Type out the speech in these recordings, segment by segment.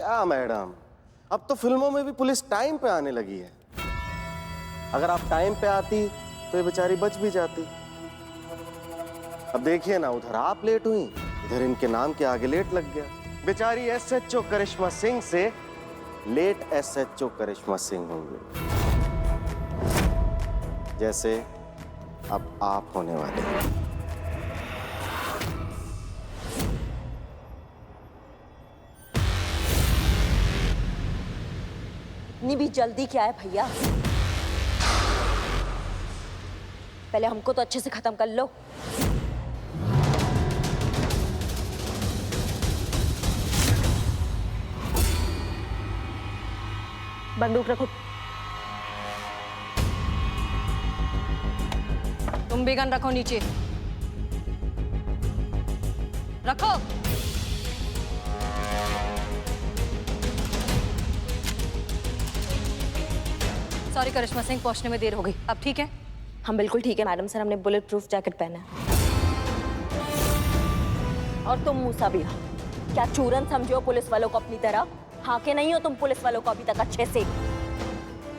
क्या मैडम, अब तो फिल्मों में भी पुलिस टाइम पे आने लगी है। अगर आप टाइम पे आती तो ये बेचारी बच भी जाती। अब देखिए ना, उधर आप लेट हुई, इधर इनके नाम के आगे लेट लग गया। बेचारी एसएचओ करिश्मा सिंह से लेट एसएचओ करिश्मा सिंह होंगे, जैसे अब आप होने वाले हैं। इतनी भी जल्दी क्या है भैया? पहले हमको तो अच्छे से खत्म कर लो। बंदूक रखो। तुम भी गन रखो नीचे। रखो। सॉरी करिश्मा सिंह, पहुंचने में देर हो गई। अब ठीक है? हम बिल्कुल ठीक है मैडम सर, हमने बुलेट प्रूफ जैकेट पहना है। और तुम मूसा भी हो क्या? चूरन समझो पुलिस वालों को अपनी तरह? हाँ के नहीं हो तुम पुलिस वालों को अभी तक अच्छे से?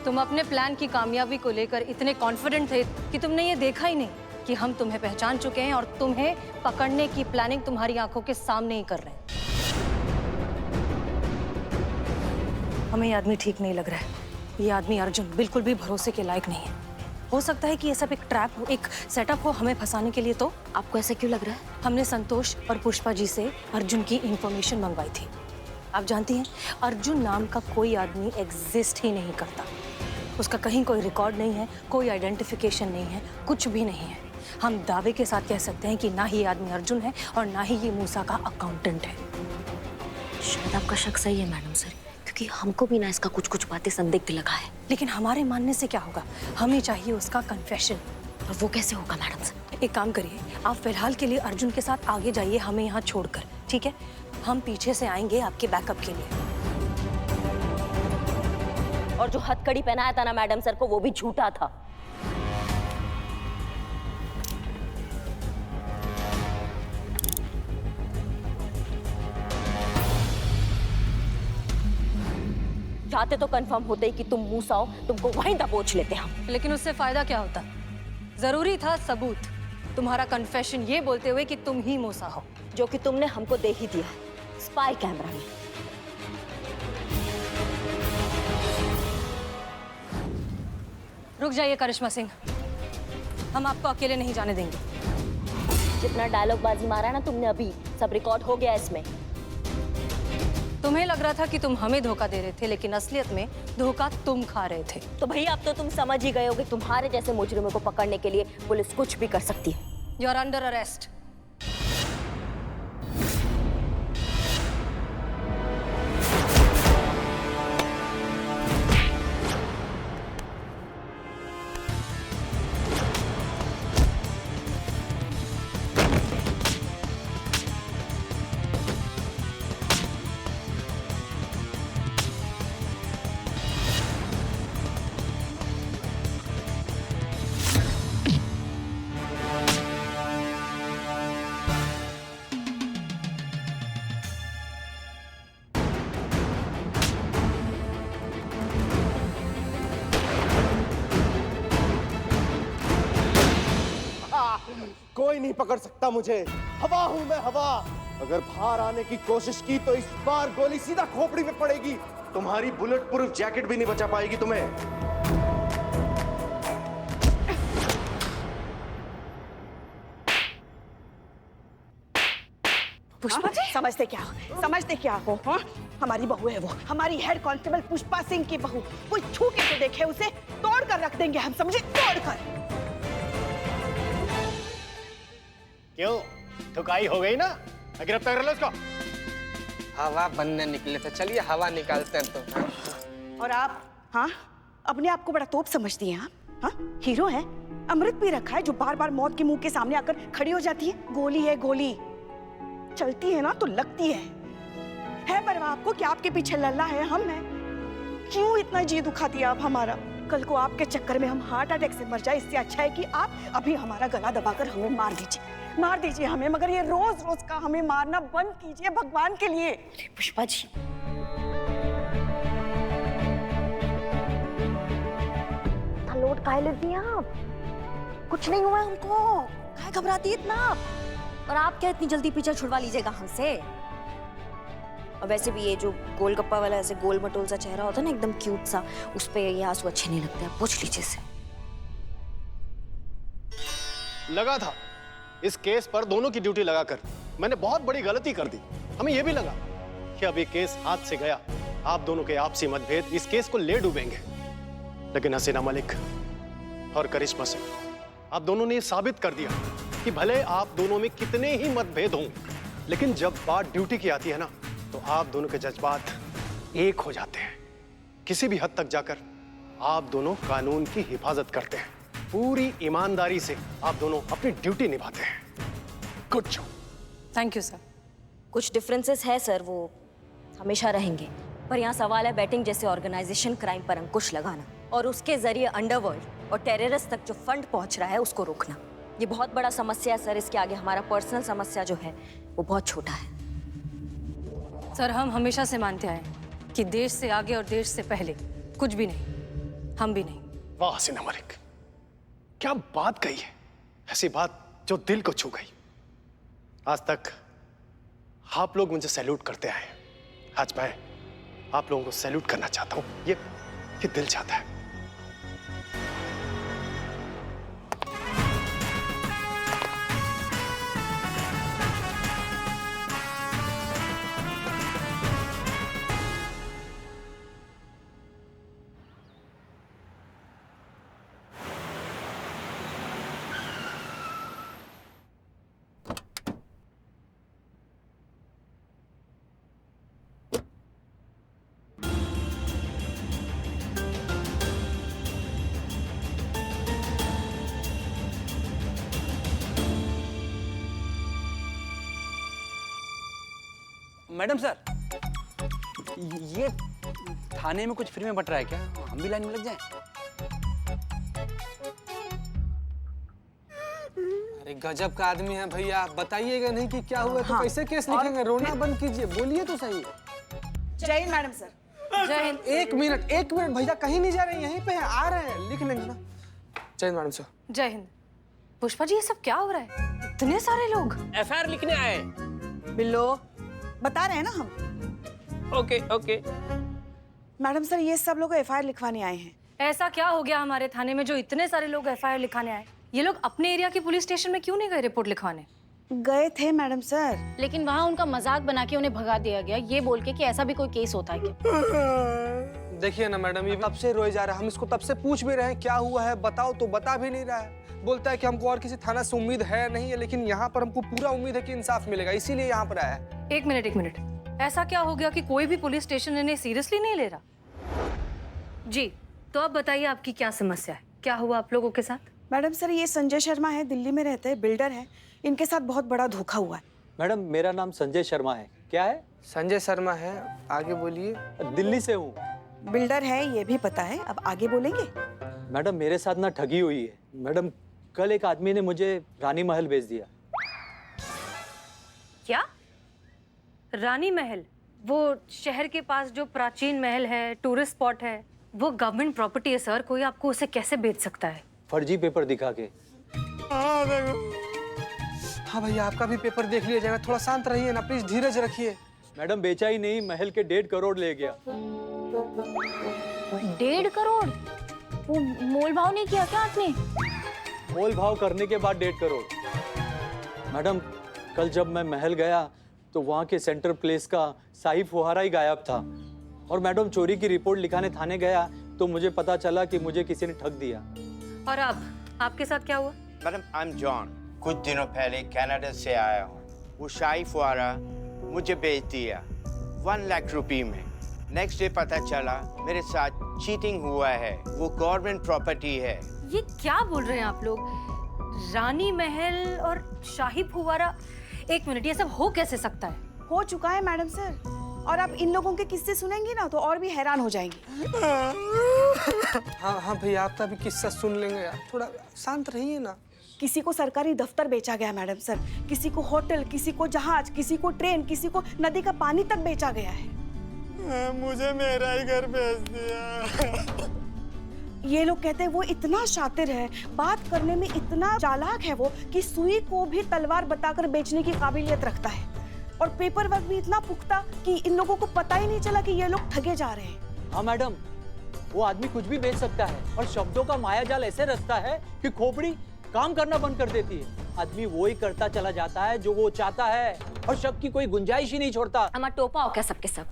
तुम अपने प्लान की कामयाबी को लेकर इतने कॉन्फिडेंट थे कि तुमने ये देखा ही नहीं कि हम तुम्हें पहचान चुके हैं और तुम्हें पकड़ने की प्लानिंग तुम्हारी आंखों के सामने ही कर रहे हैं। हमें ये आदमी ठीक नहीं लग रहा है। ये आदमी अर्जुन बिल्कुल भी भरोसे के लायक नहीं है। हो सकता है कि ये सब एक ट्रैप हो, एक सेटअप हो हमें फंसाने के लिए। तो आपको ऐसा क्यों लग रहा है? हमने संतोष और पुष्पा जी से अर्जुन की इंफॉर्मेशन मंगवाई थी। आप जानती हैं, अर्जुन नाम का कोई आदमी एग्जिस्ट ही नहीं करता। उसका कहीं कोई रिकॉर्ड नहीं है, कोई आइडेंटिफिकेशन नहीं है, कुछ भी नहीं है। हम दावे के साथ कह सकते हैं कि ना ही ये आदमी अर्जुन है और ना ही ये मूसा का अकाउंटेंट है। शायद आपका शक सही है मैडम सर, क्योंकि हमको भी ना इसका कुछ कुछ बातें संदिग्ध लगा है। लेकिन हमारे मानने से क्या होगा? हमें चाहिए उसका कन्फेशन। और वो कैसे होगा मैडम सर? एक काम करिए, आप फिलहाल के लिए अर्जुन के साथ आगे जाइए, हमें यहाँ छोड़कर, ठीक है? हम पीछे से आएंगे आपके बैकअप के लिए। और जो हथकड़ी पहनाया था ना मैडम सर को, वो भी झूठा था। चाहते तो कंफर्म होते ही कि तुम मूसा हो, तुमको वहीं दबोच लेते हम। लेकिन उससे फायदा क्या होता? जरूरी था सबूत, तुम्हारा कन्फेशन ये बोलते हुए कि तुम ही मूसा हो, जो कि तुमने हमको दे ही दिया, स्पाई कैमरा में। रुक जाइए करिश्मा सिंह, हम आपको अकेले नहीं जाने देंगे। जितना डायलॉग बाजी मारा ना तुमने अभी, सब रिकॉर्ड हो गया इसमें। तुम्हें लग रहा था कि तुम हमें धोखा दे रहे थे, लेकिन असलियत में धोखा तुम खा रहे थे। तो भैया अब तो तुम समझ ही गए होगे, तुम्हारे जैसे मुजरिमों को पकड़ने के लिए पुलिस कुछ भी कर सकती है। You are under arrest. कोई नहीं पकड़ सकता मुझे, हवा हूं मैं, हवा। अगर बाहर आने की कोशिश की तो इस बार गोली सीधा खोपड़ी में पड़ेगी। तुम्हारी बुलेट प्रूफ जैकेट भी नहीं बचा पाएगी तुम्हें। पुष्पा जी, समझते क्या हो? हाँ? हमारी बहू है वो, हमारी हेड कांस्टेबल पुष्पा सिंह की बहू। कोई छू के तो देखे उसे, तोड़ कर रख देंगे हम, समझे? तोड़ कर। क्यों, थकाई हो गई ना? गिरफ्तार कर लो उसको। हवा बनने निकले थे, चलिए हवा निकालते हैं। तो और आप, हाँ, अपने आप को बड़ा तोप समझती हैं आप? हाँ, हीरो है, अमृत पी रखा है जो बार बार मौत के मुंह के सामने आकर खड़ी हो जाती है। गोली है गोली, चलती है ना तो लगती है परवाह आपको कि आपके पीछे लल्ला है, हम हैं? क्यों इतना जी दुखा दिया आप हमारा? कल को आपके चक्कर में हम हार्ट अटैक से मर जाए, इससे अच्छा है कि आप अभी हमारा गला दबाकर हमें मार दीजिए हमें, मगर ये रोज रोज का हमें मारना बंद कीजिए भगवान के लिए। पुष्पा जी, लोड काहे लेती हैं आप? कुछ नहीं हुआ है उनको, काहे घबराती है इतना आप? और आप क्या इतनी जल्दी पीछे छुड़वा लीजिएगा हमसे? और वैसे भी ये जो गोलगप्पा वाला ऐसे गोल मटोल सा चेहरा होता है ना, एकदम क्यूट सा, उस पे ये आंसू अच्छे नहीं लगते। आप पूछ लीजिए से। लगा था इस केस पर दोनों की ड्यूटी लगाकर मैंने बहुत बड़ी गलती कर दी। हमें यह भी लगा कि अब ये केस हाथ से गया, आप दोनों के आपसी मतभेद इस केस को ले डूबेंगे। लेकिन हसीना मलिक और करिश्मा सिंह, आप दोनों ने साबित कर दिया कि भले आप दोनों में कितने ही मतभेद हों, लेकिन जब बात ड्यूटी की आती है ना, तो आप दोनों के जज्बात एक हो जाते हैं। किसी भी हद तक जाकर आप दोनों कानून की हिफाजत करते हैं, पूरी ईमानदारी से आप दोनों अपनी ड्यूटी निभाते हैं। Good job. Thank you sir. कुछ डिफरेंसेस है सर, वो हमेशा रहेंगे, पर यहाँ सवाल है बैटिंग जैसे ऑर्गेनाइजेशन क्राइम पर अंकुश लगाना और उसके जरिए अंडरवर्ल्ड और टेररिस्ट तक जो फंड पहुंच रहा है उसको रोकना। ये बहुत बड़ा समस्या है सर, इसके आगे हमारा पर्सनल समस्या जो है वो बहुत छोटा है। सर, हम हमेशा से मानते आए हैं कि देश से आगे और देश से पहले कुछ भी नहीं, हम भी नहीं। वाह हसीना मलिक, क्या बात कही है, ऐसी बात जो दिल को छू गई। आज तक आप लोग मुझे सैल्यूट करते आए हैं, आज मैं आप लोगों को सैल्यूट करना चाहता हूं। ये दिल चाहता है। मैडम सर, ये थाने में कुछ फ्री में बट रहा है क्या? हम भी लाइन में लग जाएं? अरे गजब का आदमी है भैया, बताइएगा नहीं कि क्या हुआ तो कैसे केस लिखेंगे? रोना बंद कीजिए, बोलिए तो सही। जय हिंद मैडम सर। जय हिंद। एक मिनट भैया, कहीं नहीं जा रहे, यहीं पे है, आ रहे हैं, लिख लेंगे ना। जय हिंद मैडम सर। जय हिंद। पुष्पा जी, ये सब क्या हो रहा है? इतने सारे लोग। एफआईआर लिखने आए। बिल्लो, बता रहे हैं ना हम। ओके। मैडम सर, ये सब लोग एफआईआर लिखवाने आए हैं। ऐसा क्या हो गया हमारे थाने में जो इतने सारे लोग एफआईआर लिखाने आए? ये लोग अपने एरिया की पुलिस स्टेशन में क्यों नहीं गए रिपोर्ट लिखवाने? गए थे मैडम सर, लेकिन वहाँ उनका मजाक बना के उन्हें भगा दिया गया, ये बोल के कि ऐसा भी कोई केस होता है क्या? देखिए ना मैडम, ये तब से रोए जा रहा है, हम इसको तब से पूछ भी रहे हैं क्या हुआ है, बताओ तो बता भी नहीं रहा है। बोलता है कि हमको और किसी थाना से उम्मीद है नहीं है, लेकिन यहाँ पर हमको पूरा उम्मीद है कि इंसाफ मिलेगा, इसीलिए यहाँ पर आया है। एक मिनट, ऐसा क्या हो गया कि कोई भी पुलिस स्टेशन इन्हें सीरियसली नहीं ले रहा? जी, तो अब बताइए आपकी क्या समस्या है, क्या हुआ आप लोगों के साथ? मैडम सर, ये संजय शर्मा है, दिल्ली में रहते हैं, बिल्डर है, इनके साथ बहुत बड़ा धोखा हुआ है। मैडम, मेरा नाम संजय शर्मा है। क्या है? संजय शर्मा है, आगे बोलिए। दिल्ली से हूँ। बिल्डर है, ये भी पता है, अब आगे बोलेंगे? मैडम, मेरे साथ ना ठगी हुई है। मैडम, कल एक आदमी ने मुझे रानी महल भेज दिया। क्या? रानी महल? वो शहर के पास जो प्राचीन महल है, टूरिस्ट स्पॉट है, वो गवर्नमेंट प्रॉपर्टी है सर, कोई आपको उसे कैसे बेच सकता है? फर्जी पेपर दिखा के। हाँ भैया, आपका भी पेपर देख लिया जाएगा, थोड़ा शांत रहिए ना प्लीज, धीरज रखिए। मैडम, बेचा ही नहीं, महल के 1.5 करोड़ ले गया। 1.5 करोड़? वो मोल भाव नहीं किया क्या आपने? मोल भाव करने के बाद 1.5 करोड़। मैडम, कल जब मैं महल गया तो वहाँ के सेंटर प्लेस का शाही फुहारा ही गायब था। और मैडम, चोरी की रिपोर्ट लिखाने थाने गया तो मुझे पता चला कि मुझे किसी ने ठग दिया। और अब आपके साथ क्या हुआ? मैडम, आई एम जॉन, कुछ दिनों पहले कनाडा से आया हूँ। वो शाही फुहारा मुझे बेच दिया 1 लाख रुपए में। नेक्स्ट डे पता चला मेरे साथ चीटिंग हुआ है, वो गवर्नमेंट प्रॉपर्टी है। ये क्या बोल रहे हैं आप लोग? रानी महल और शाही फुहारा? एक मिनट, ये सब हो कैसे सकता है? हो चुका है मैडम सर, और आप इन लोगों के किस्से सुनेंगी ना तो और भी हैरान हो जाएंगी। हाँ भैया, आपका भी किस्सा सुन लेंगे यार, थोड़ा शांत रहिए ना। किसी को सरकारी दफ्तर बेचा गया मैडम सर, किसी को होटल, किसी को जहाज, किसी को ट्रेन, किसी को नदी का पानी तक बेचा गया है। मुझे मेरा ही घर भेज दिया। ये लोग कहते हैं वो इतना शातिर है, बात करने में इतना चालाक है वो कि सुई को भी तलवार बताकर बेचने की काबिलियत रखता है। और पेपर वर्क भी इतना पुख्ता कि इन लोगों को पता ही नहीं चला कि ये लोग ठगे जा रहे हैं। हाँ मैडम, वो आदमी कुछ भी बेच सकता है और शब्दों का मायाजाल ऐसे रचता है कि खोपड़ी काम करना बंद कर देती है। आदमी वो ही करता चला जाता है जो वो चाहता है और शक की कोई गुंजाइश ही नहीं छोड़ता। हमारा टोपा हो क्या सबके सब?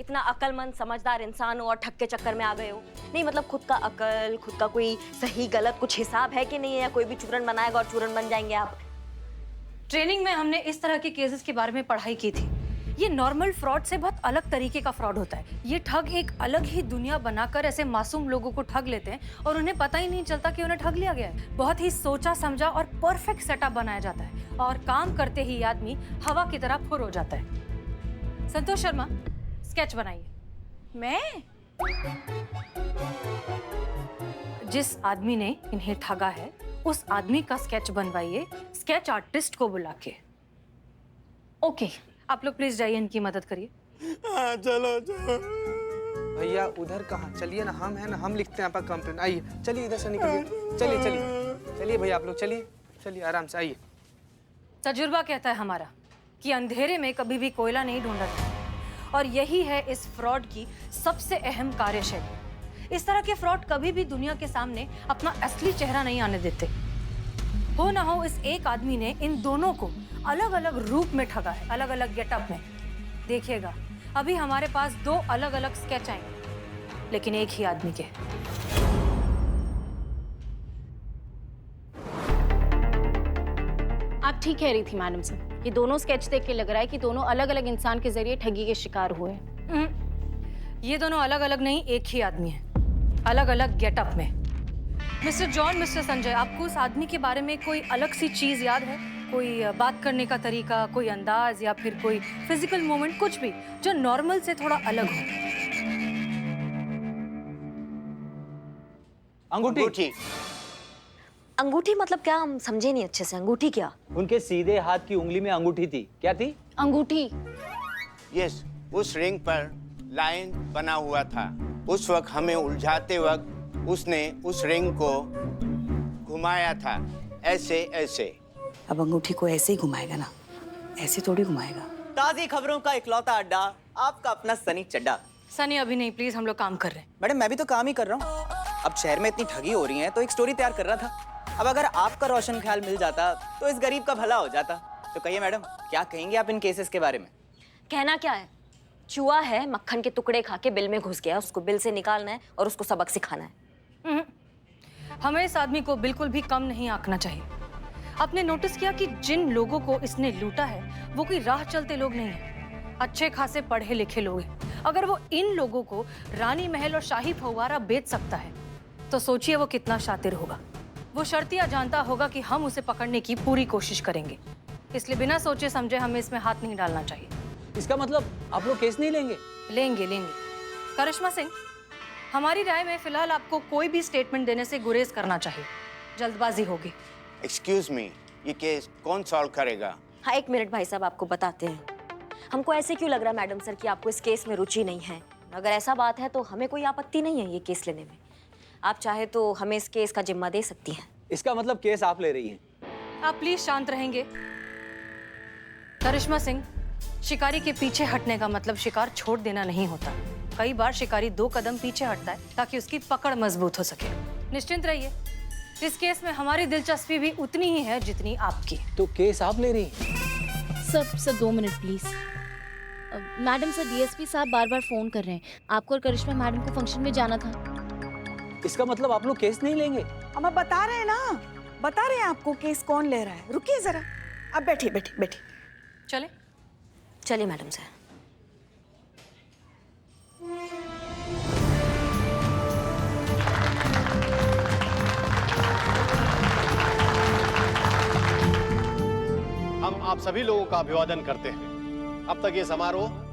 इतना अक्लमंद समझदार इंसान हो और ठग के चक्कर में आ गए हो? नहीं मतलब खुद का अकल, खुद का कोई सही गलत कुछ हिसाब है कि नहीं है? या कोई भी चूरन बनाएगा और चूरन बन जाएंगे आप? ट्रेनिंग में हमने इस तरह के केसेस के बारे में पढ़ाई की थी। ये नॉर्मल फ्रॉड से बहुत अलग तरीके का फ्रॉड होता है। ये ठग एक अलग ही दुनिया बनाकर ऐसे मासूम लोगों को ठग लेते हैं और उन्हें पता ही नहीं चलता कि उन्हें ठग लिया गया है। बहुत ही सोचा समझा और परफेक्ट सेटअप बनाया जाता है और काम करते ही आदमी हवा की तरह फुर हो जाता है। संतोष शर्मा, स्केच बनाइए। मैं? जिस आदमी ने इन्हें ठगा है उस आदमी का स्केच बनवाइए, स्केच आर्टिस्ट को बुला के। ओके, आप लोग प्लीज जाइए, इनकी मदद करिए। चलो भैया, उधर कहाँ? चलिए ना, हम है ना, हम लिखते हैं आपका कंप्लेंट। आइए, चलिए इधर से निकलिए। चलिए चलिए चलिए भैया, आप लोग चलिए चलिए, आराम से आइए। तजुर्बा कहता है हमारा कि अंधेरे में कभी भी कोयला नहीं ढूंढा जाता और यही है इस फ्रॉड की सबसे अहम कार्यशैली। इस तरह के फ्रॉड कभी भी दुनिया के सामने अपना असली चेहरा नहीं आने देते। हो ना हो, इस एक आदमी ने इन दोनों को अलग अलग रूप में ठगा है, अलग अलग गेटअप में। देखिएगा, अभी हमारे पास 2 अलग अलग स्केच आएंगे, लेकिन एक ही आदमी के। आप ठीक कह रही थी मैडम से, ये दोनों स्केच देख के लग रहा है कि दोनों अलग अलग इंसान के जरिए ठगी के शिकार हुए हैं। ये दोनों अलग अलग नहीं, एक ही आदमी है, अलग अलग गेटअप में। मिस्टर जॉन, मिस्टर संजय, आपको उस आदमी के बारे में कोई अलग सी चीज याद है? कोई बात करने का तरीका, कोई अंदाज या फिर कोई फिजिकल मूवमेंट, कुछ भी जो नॉर्मल से थोड़ा अलग हो? अंगूठी। अंगूठी मतलब क्या? हम समझे नहीं अच्छे से। अंगूठी क्या? उनके सीधे हाथ की उंगली में अंगूठी थी। क्या थी? अंगूठी। यस, उस रिंग पर लाइन बना हुआ था। उस वक्त हमें उलझाते वक्त उसने उस रिंग को घुमाया था, ऐसे ऐसे। अब अंगूठी को ऐसे ही घुमाएगा ना, ऐसे थोड़ी घुमाएगा। ताज़ी खबरों का इकलौता अड्डा, आपका अपना सनी चड्डा। सनी, अभी नहीं प्लीज, हम लोग काम कर रहे हैं। मैडम, मैं भी तो काम ही कर रहा हूँ। अब शहर में इतनी ठगी हो रही है तो एक स्टोरी तैयार कर रहा था। अब अगर आपका रोशन ख्याल मिल जाता तो इस गरीब का भला हो जाता। तो कहिए मैडम, क्या कहेंगे आप इन केसेस के बारे में? कहना क्या है? चूहा है, मक्खन के टुकड़े खा के बिल में घुस गया, उसको बिल से निकालना है और उसको सबक सिखाना है। हमें इस आदमी को बिल्कुल भी कम नहीं आंकना चाहिए। आपने नोटिस किया कि जिन लोगों को इसने लूटा है वो कोई राह चलते लोग नहीं हैं, अच्छे खासे पढ़े लिखे लोग हैं। अगर वो इन लोगों को रानी महल और शाही फव्वारा बेच सकता है तो सोचिए वो कितना शातिर होगा। वो शर्तिया जानता होगा कि हम उसे पकड़ने की पूरी कोशिश करेंगे, इसलिए बिना सोचे समझे हमें इसमें हाथ नहीं डालना चाहिए। इसका मतलब आप लोग केस नहीं लेंगे? लेंगे। करिश्मा सिंह, हमारी राय में फिलहाल आपको कोई भी स्टेटमेंट देने से गुरेज करना चाहिए, जल्दबाजी होगी। एक्सक्यूज मी, ये केस कौन सॉल्व करेगा? हाँ, 1 मिनट भाई साहब, आपको बताते हैं। हमको ऐसे क्यों लग रहा है मैडम सर कि आपको इस केस में रुचि नहीं है? अगर ऐसा बात है तो हमें कोई आपत्ति नहीं है ये केस लेने में। आप चाहे तो हमें इस केस का जिम्मा दे सकती हैं। इसका मतलब केस आप ले रही हैं? आप प्लीज शांत रहेंगे? करिश्मा सिंह, शिकारी के पीछे हटने का मतलब शिकार छोड़ देना नहीं होता। कई बार शिकारी 2 कदम पीछे हटता है ताकि उसकी पकड़ मजबूत हो सके। निश्चिंत रहिए, इस केस में हमारी दिलचस्पी भी उतनी ही है जितनी आपकी। तो केस आप ले रही हैं? Sir 2 minute please. Madam sir, DSP साहब बार बार फोन कर रहे हैं। आपको और करिश्मा मैडम को फंक्शन में जाना था। इसका मतलब आप लोग केस नहीं लेंगे? हम बता रहे हैं ना, बता रहे हैं आपको केस कौन ले रहा है। रुकिए जरा, अब बैठिए। चले चलिए मैडम सर। हम आप सभी लोगों का अभिवादन करते हैं। अब तक ये समारोह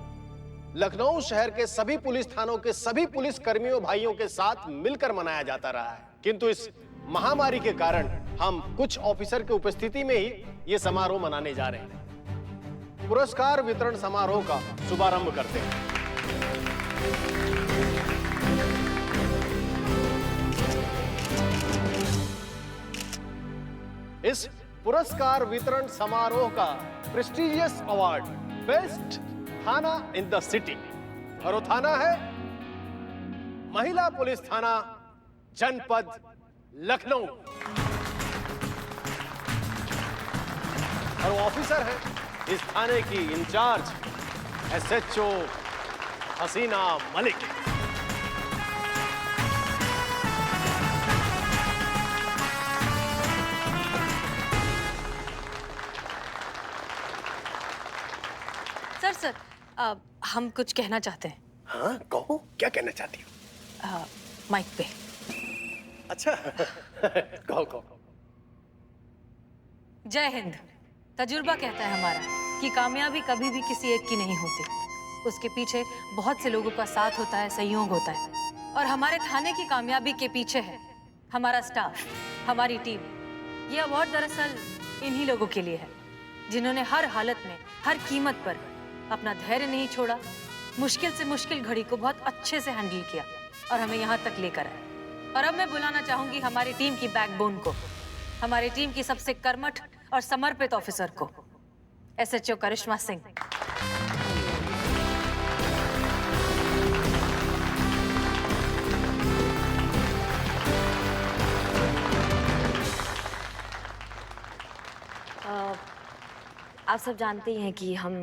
लखनऊ शहर के सभी पुलिस थानों के सभी पुलिस कर्मियों भाइयों के साथ मिलकर मनाया जाता रहा है, किंतु इस महामारी के कारण हम कुछ ऑफिसर की उपस्थिति में ही ये समारोह मनाने जा रहे हैं। पुरस्कार वितरण समारोह का शुभारंभ करते हैं। पुरस्कार वितरण समारोह का प्रेस्टिजियस अवार्ड बेस्ट थाना इन द सिटी। और वो थाना है महिला पुलिस थाना जनपद लखनऊ। और वो ऑफिसर है इस थाने की इंचार्ज SHO हसीना मलिक। सर हम कुछ कहना चाहते हैं। हाँ कहो, क्या कहना चाहती हो? माइक पे। अच्छा कहो कहो। जय हिंद। तजुर्बा कहता है हमारा कि कामयाबी कभी भी किसी एक की नहीं होती, उसके पीछे बहुत से लोगों का साथ होता है, सहयोग होता है। और हमारे थाने की कामयाबी के पीछे है हमारा स्टाफ, हमारी टीम। ये अवार्ड दरअसल इन्हीं लोगों के लिए है जिन्होंने हर हालत में, हर कीमत पर अपना धैर्य नहीं छोड़ा, मुश्किल से मुश्किल घड़ी को बहुत अच्छे से हैंडल किया और हमें यहाँ तक लेकर आए। और अब मैं बुलाना चाहूंगी हमारी टीम की बैकबोन को, हमारी टीम की सबसे कर्मठ और समर्पित ऑफिसर को, SHO करिश्मा सिंह। आप सब जानते ही हैं कि हम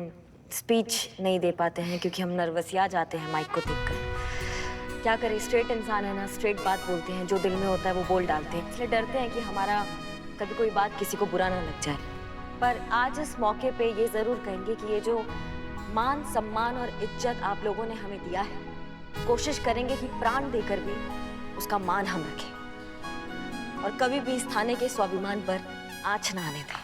स्पीच नहीं दे पाते हैं क्योंकि हम नर्वसिया जाते हैं माइक को देखकर। क्या करें, स्ट्रेट इंसान है ना, स्ट्रेट बात बोलते हैं, जो दिल में होता है वो बोल डालते हैं। इसलिए डरते हैं कि हमारा कभी कोई बात किसी को बुरा ना लग जाए। पर आज इस मौके पे ये ज़रूर कहेंगे कि ये जो मान, सम्मान और इज्जत आप लोगों ने हमें दिया है, कोशिश करेंगे कि प्राण देकर भी उसका मान हम रखें और कभी भी इस थाने के स्वाभिमान पर आँच ना आने दें।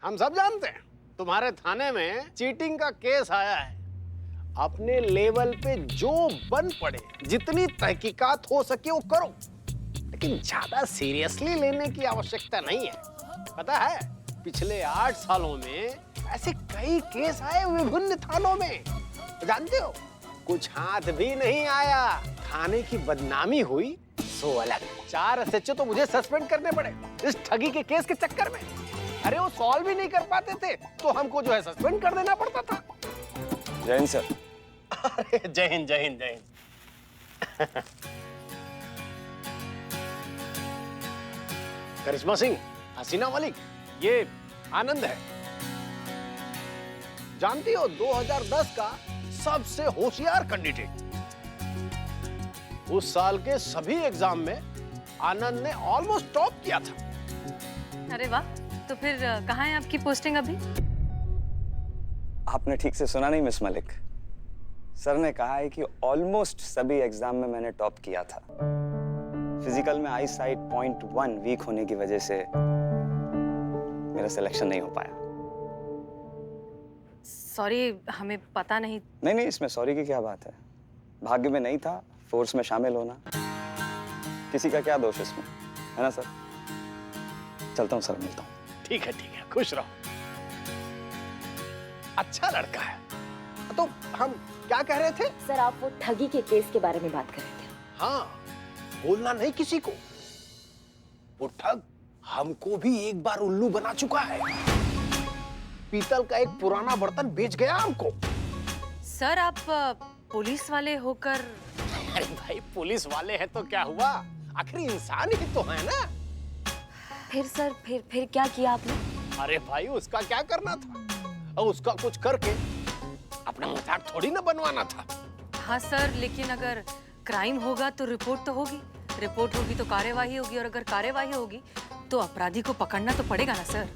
हम सब जानते हैं तुम्हारे थाने में चीटिंग का केस आया है। अपने लेवल पे जो बन पड़े, जितनी तहकीकात हो सके वो करो, लेकिन ज्यादा सीरियसली लेने की आवश्यकता नहीं है। पता है पिछले 8 सालों में ऐसे कई केस आए विभिन्न थानों में, जानते हो कुछ हाथ भी नहीं आया, थाने की बदनामी हुई सो अलग। 4 SHO तो मुझे सस्पेंड करने पड़े इस ठगी के केस के चक्कर में। अरे वो सॉल्व भी नहीं कर पाते थे तो हमको जो है सस्पेंड कर देना पड़ता था। जय हिंद सर। अरे जय हिंद जय हिंद जय हिंद। करिश्मा सिंह, हसीना मलिक, ये आनंद है। जानती हो 2010 का सबसे होशियार कैंडिडेट। उस साल के सभी एग्जाम में आनंद ने ऑलमोस्ट टॉप किया था। अरे वाह, तो फिर कहाँ है आपकी पोस्टिंग अभी? आपने ठीक से सुना नहीं मिस मलिक। सर ने कहा है कि ऑलमोस्ट सभी एग्जाम में मैंने टॉप किया था। फिजिकल में आई साइट 0.1 वीक होने की वजह से मेरा सिलेक्शन नहीं हो पाया। सॉरी, हमें पता नहीं। नहीं, इसमें सॉरी की क्या बात है। भाग्य में नहीं था फोर्स में शामिल होना, किसी का क्या दोष इसमें, है ना सर? चलता हूँ सर, मिलता हूँ। ठीक है, खुश रहो। अच्छा लड़का है। तो हम क्या कह रहे थे? सर आप वो ठगी के केस के बारे में बात कर रहे थे। हाँ, बोलना नहीं किसी को। वो ठग हमको भी एक बार उल्लू बना चुका है। पीतल का एक पुराना बर्तन बेच गया हमको। सर आप पुलिस वाले होकर? अरे भाई, पुलिस वाले हैं तो क्या हुआ, आखिर इंसान ही तो है ना। फिर सर फिर क्या किया आपने? अरे भाई, उसका क्या करना था, और उसका कुछ करके अपना मजाक थोड़ी ना बनवाना था। हाँ सर, लेकिन अगर क्राइम होगा तो रिपोर्ट तो होगी, रिपोर्ट होगी तो कार्यवाही होगी, और अगर कार्यवाही होगी तो अपराधी को पकड़ना तो पड़ेगा ना सर।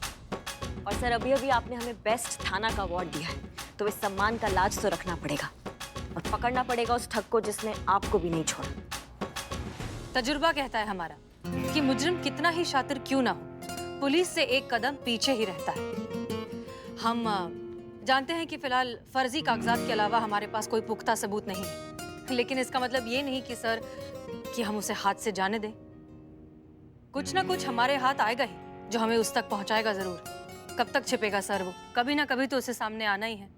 और सर अभी अभी आपने हमें बेस्ट थाना का अवार्ड दिया है, तो इस सम्मान का लाज तो रखना पड़ेगा और पकड़ना पड़ेगा उस ठग को जिसने आपको भी नहीं छोड़ा। तजुर्बा कहता है हमारा कि मुजरिम कितना ही शातिर क्यों ना हो, पुलिस से एक कदम पीछे ही रहता है। हम जानते हैं कि फिलहाल फर्जी कागजात के अलावा हमारे पास कोई पुख्ता सबूत नहीं है, लेकिन इसका मतलब ये नहीं कि सर कि हम उसे हाथ से जाने दें। कुछ ना कुछ हमारे हाथ आएगा ही जो हमें उस तक पहुंचाएगा जरूर। कब तक छिपेगा सर वो? कभी ना कभी तो उसे सामने आना ही है।